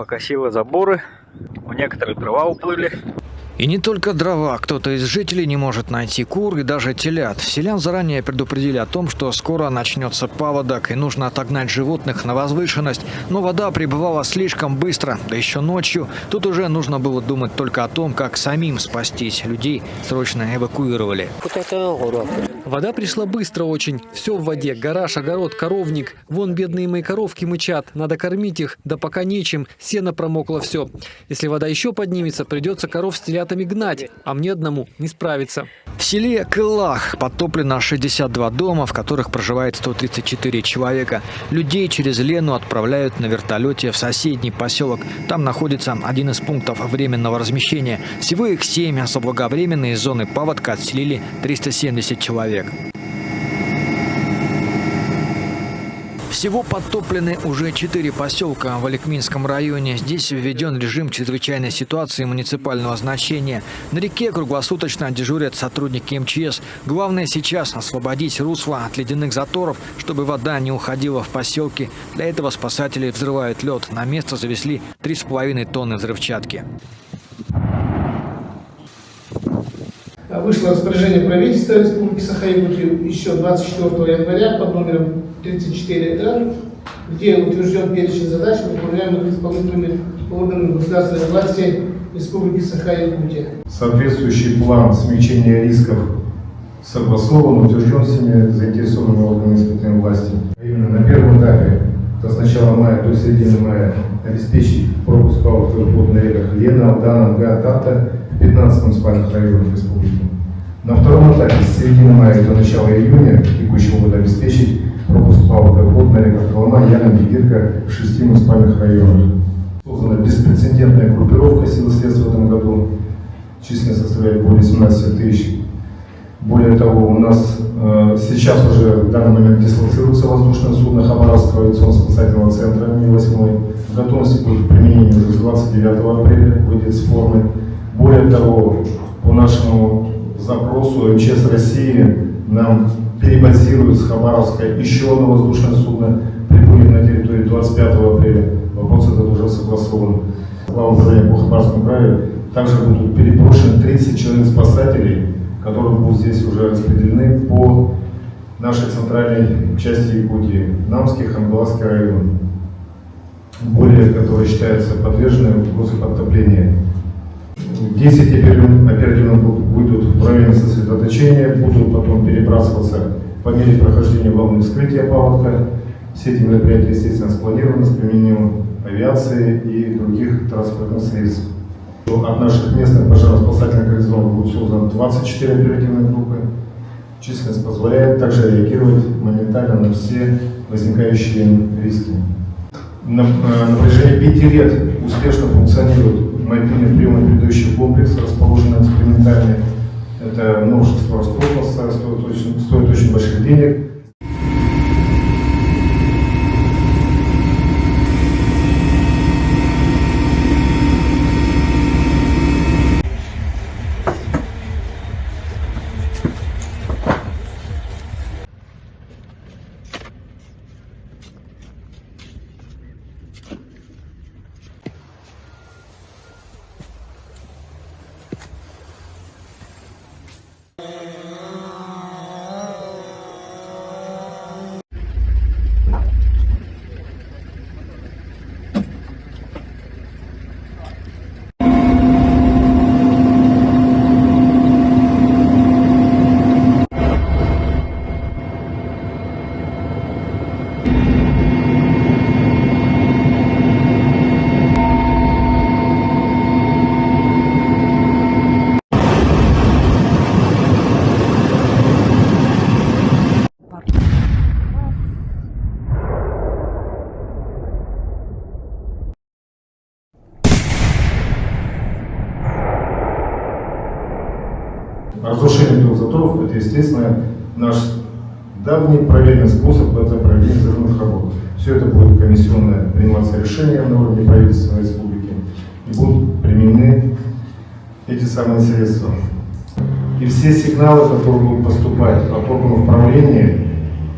покосило заборы, у некоторых дрова уплыли. И не только дрова, кто-то из жителей не может найти кур и даже телят. Селян заранее предупредили о том, что скоро начнется паводок и нужно отогнать животных на возвышенность. Но вода прибывала слишком быстро, да еще ночью. Тут уже нужно было думать только о том, как самим спастись. Людей срочно эвакуировали. Вода пришла быстро очень. Все в воде. Гараж, огород, коровник. Вон бедные мои коровки мычат. Надо кормить их. Да пока нечем. Сено промокло все. Если вода еще поднимется, придется коров с телятами гнать. А мне одному не справиться. В селе Кылах потоплено 62 дома, в которых проживает 134 человека. Людей через Лену отправляют на вертолете в соседний поселок. Там находится один из пунктов временного размещения. Всего их 7, а заблаговременно из зоны паводка отселили 370 человек. Всего подтоплены уже 4 поселка в Аликминском районе. Здесь введен режим чрезвычайной ситуации муниципального значения. На реке круглосуточно дежурят сотрудники МЧС. Главное сейчас освободить русло от ледяных заторов, чтобы вода не уходила в поселки. Для этого спасатели взрывают лед. На место завезли 3,5 тонны взрывчатки. Вышло распоряжение правительства Республики Саха-Якутия еще 24 января под номером 34-Р, где утвержден перечень задач, выполняемых исполнительными органами государственной власти Республики Саха-Якутия. Соответствующий план смягчения рисков согласован, утвержден всеми заинтересованными органами исполнительной власти. Именно на первом этапе, это с начала мая до середины мая, обеспечить пропуск паводковых вод на реках Лена, Алдан, Анга, Тата в 15 муниципальных районах республики. На втором этапе с середины мая до начала июня текущего года обеспечить пропуск паводковых вод на реках Колома, Яна, Гирка в 6 муниципальных районах. Создана беспрецедентная группировка сил и средств в этом году. Численность составляет более 17 тысяч. Более того, у нас сейчас уже в данный момент дислоцируется воздушное судно Хабаровского авиационно-спасательного центра Ми-8. В готовности будет применение уже с 29 апреля, выйдет с формы. Более того, по нашему запросу МЧС России нам перебазируют с Хабаровска еще одно воздушное судно, прибудет на территории 25 апреля. Вопрос этот уже согласован. Главное управление по Хабаровскому краю. Также будут переброшены 30 человек спасателей, которые будут здесь уже распределены по нашей центральной части Якутии, Намский, Хангаласский район, более которые считаются подвержены угрозе подтопления. 10 оперативных групп выйдут в районе сосредоточения, будут потом перебрасываться по мере прохождения волны вскрытия паводка. Все эти мероприятия, естественно, спланированы с применением авиации и других транспортных средств. От наших местных пожаро-спасательных гарнизонов будет создано 24 оперативных группы. Численность позволяет также реагировать моментально на все возникающие риски. На протяжении 5 лет успешно функционирует мобильный приемно-передающий комплекс, расположенный экспериментально. Это новшество Роскосмоса, стоит очень больших денег. Разрушение трех заторов – это, естественно, наш давний проверенный способ – это проведение взрывных работ. Все это будет комиссионно приниматься решения на уровне правительства республики и будут применены эти самые средства. И все сигналы, которые будут поступать от органов правления,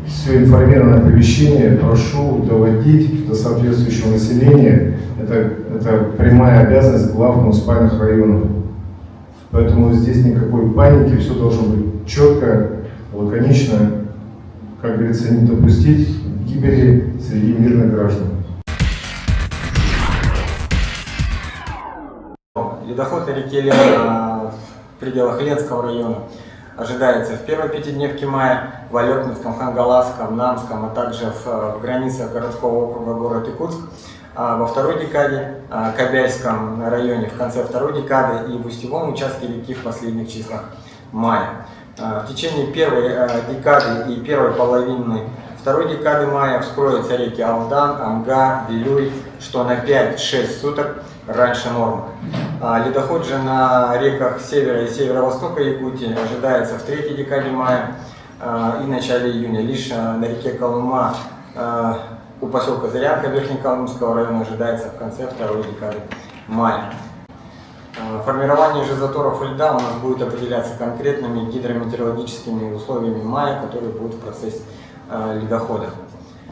все информированное оповещение прошу доводить до соответствующего населения Это прямая обязанность глав муниципальных районов. Поэтому здесь никакой паники, все должно быть четко, лаконично, как говорится, не допустить гибели среди мирных граждан. Ледоход на реке Лена в пределах Ленского района ожидается в первой пятидневке мая, в Алекминском, Хангаласском, Намском, а также в границах городского округа город Якутск. Во второй декаде, Кобяйском районе в конце второй декады и в устьевом участке реки в последних числах мая. В течение первой декады и первой половины второй декады мая вскроются реки Алдан, Амга, Вилюй, что на 5-6 суток раньше нормы. Ледоход же на реках севера и северо-востока Якутии ожидается в третьей декаде мая и начале июня. Лишь на реке Колыма у поселка Зырянка Верхнеколымского района ожидается в конце второй декады мая. Формирование же заторов льда у нас будет определяться конкретными гидрометеорологическими условиями мая, которые будут в процессе ледохода.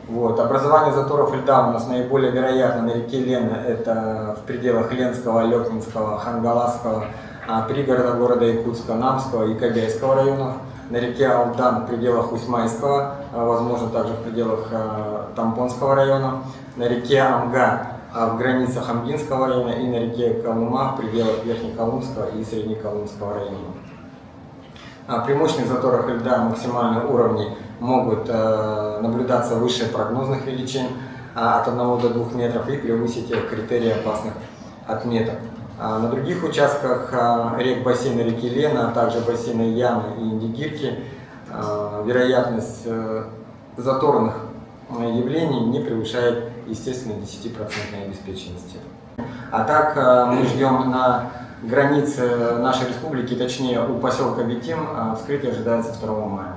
Вот. Образование заторов льда у нас наиболее вероятно на реке Лена, это в пределах Ленского, Алекминского, Хангаласского, пригорода города Якутска, Намского и Кобяйского районов. На реке Алдан в пределах Усьмайского, возможно также в пределах Тампонского района. На реке Амга в границах Амгинского района и на реке Колыма в пределах Верхнеколымского и Среднеколымского района. При мощных заторах льда максимальные уровни могут наблюдаться выше прогнозных величин от 1 до 2 метров и превысить критерии опасных отметок. На других участках рек бассейна реки Лена, а также бассейна Яны и Индигирки вероятность заторных явлений не превышает, естественно, 10% обеспеченности. А так мы ждем на границе нашей республики, точнее у поселка Витим, вскрытие ожидается 2 мая.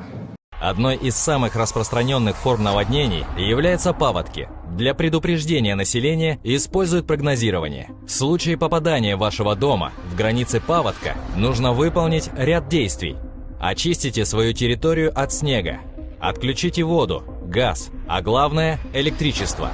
Одной из самых распространенных форм наводнений являются паводки. Для предупреждения населения используют прогнозирование. В случае попадания вашего дома в границы паводка нужно выполнить ряд действий. Очистите свою территорию от снега. Отключите воду, газ, а главное – электричество.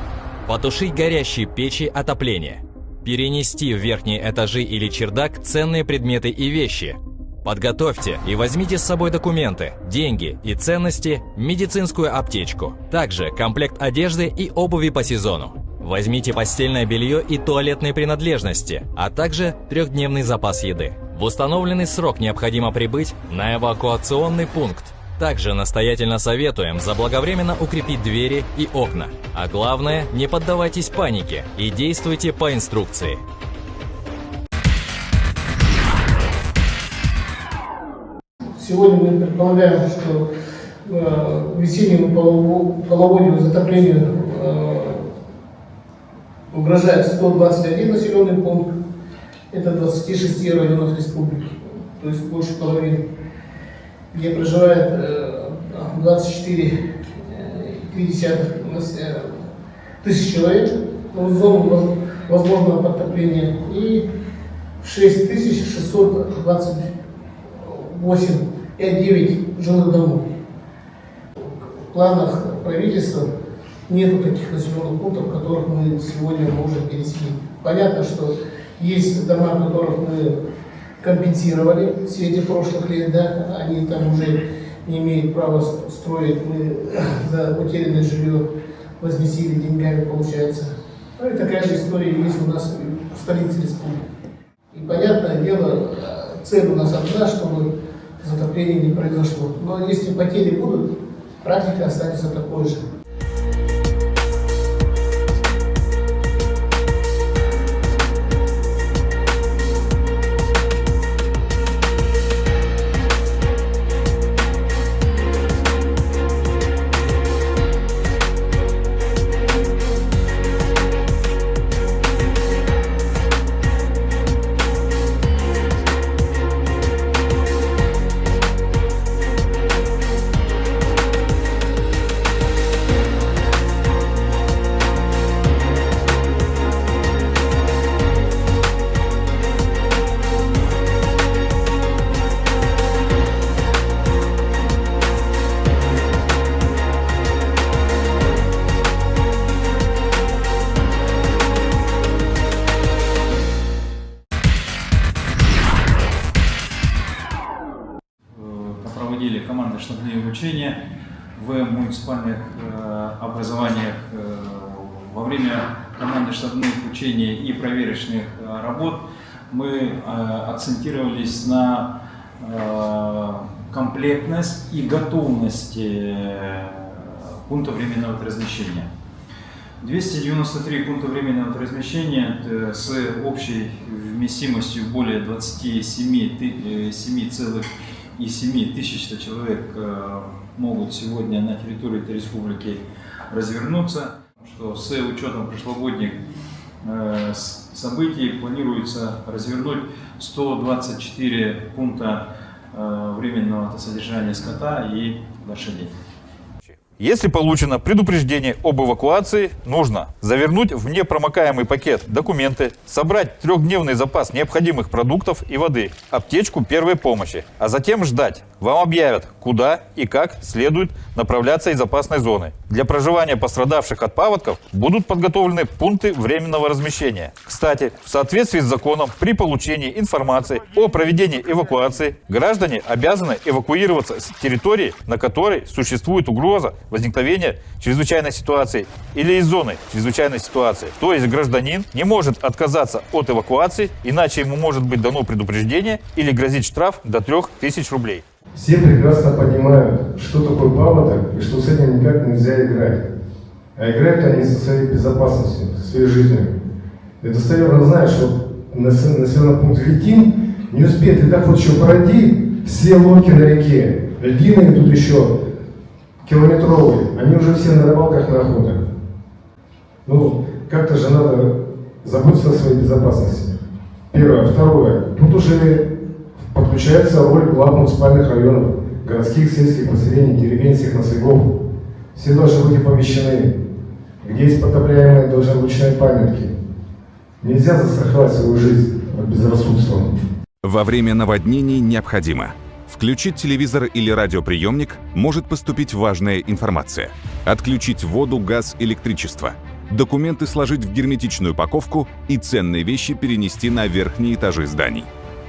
Потушить горящие печи отопления. Перенести в верхние этажи или чердак ценные предметы и вещи. Подготовьте и возьмите с собой документы, деньги и ценности, медицинскую аптечку. Также комплект одежды и обуви по сезону. Возьмите постельное белье и туалетные принадлежности, а также 3-дневный запас еды. В установленный срок необходимо прибыть на эвакуационный пункт. Также настоятельно советуем заблаговременно укрепить двери и окна. А главное, не поддавайтесь панике и действуйте по инструкции. Сегодня мы предполагаем, что весеннему половодью затоплению угрожает 121 населенный пункт, это 26 районов республики, то есть больше половины, где проживает 24,3 тысяч человек, в зону возможного подтопления, и 6628,9 жилых домов. В планах правительства нету таких населенных пунктов, которых мы сегодня можем переселить. Понятно, что есть дома, которых мы компенсировали в свете прошлых лет, да, они там уже не имеют права строить, мы за утерянное жилье возместили деньгами, получается. Ну и такая же история есть у нас в столице республики. И понятное дело, цель у нас одна, чтобы затопление не произошло. Но если потери будут, практика останется такой же. штабные учения в муниципальных образованиях. Во время командно-штабных учений и проверочных работ мы акцентировались на комплектность и готовность пунктов временного размещения. 293 пункта временного размещения с общей вместимостью более 27,7 тысяч человек могут сегодня на территории этой республики развернуться, что с учетом прошлогодних событий планируется развернуть 124 пункта временного содержания скота и лошадей. Если получено предупреждение об эвакуации, нужно завернуть в непромокаемый пакет документы, собрать 3-дневный запас необходимых продуктов и воды, аптечку первой помощи, а затем ждать. Вам объявят, куда и как следует направляться из опасной зоны. Для проживания пострадавших от паводков будут подготовлены пункты временного размещения. Кстати, в соответствии с законом, при получении информации о проведении эвакуации, граждане обязаны эвакуироваться с территории, на которой существует угроза возникновения чрезвычайной ситуации или из зоны чрезвычайной ситуации. То есть гражданин не может отказаться от эвакуации, иначе ему может быть дано предупреждение или грозит штраф до 3000 рублей. Все прекрасно понимают, что такое паводок и что с этим никак нельзя играть. А играют они со своей безопасностью, со своей жизнью. Я достоверно знаю, что населенный пункт Витин не успеет и так вот еще пройти все лодки на реке. Льдины идут еще километровые, они уже все на рыбалках, на охотах. Ну, как-то же надо заботиться о своей безопасности. Первое. Второе. Тут уже подключается роль глав муниципальных районов, городских, сельских поселений, деревень, всех наследников. Все должны быть оповещены. Где есть потопляемые, должны быть ручные памятки. Нельзя застраховать свою жизнь от безрассудства. Во время наводнений необходимо включить телевизор или радиоприемник, может поступить важная информация. Отключить воду, газ, электричество. Документы сложить в герметичную упаковку и ценные вещи перенести на верхние этажи зданий.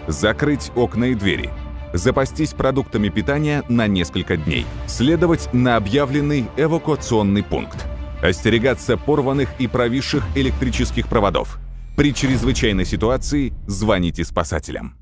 Закрыть окна и двери. Запастись продуктами питания на несколько дней. Следовать на объявленный эвакуационный пункт. Остерегаться порванных и провисших электрических проводов. При чрезвычайной ситуации звоните спасателям.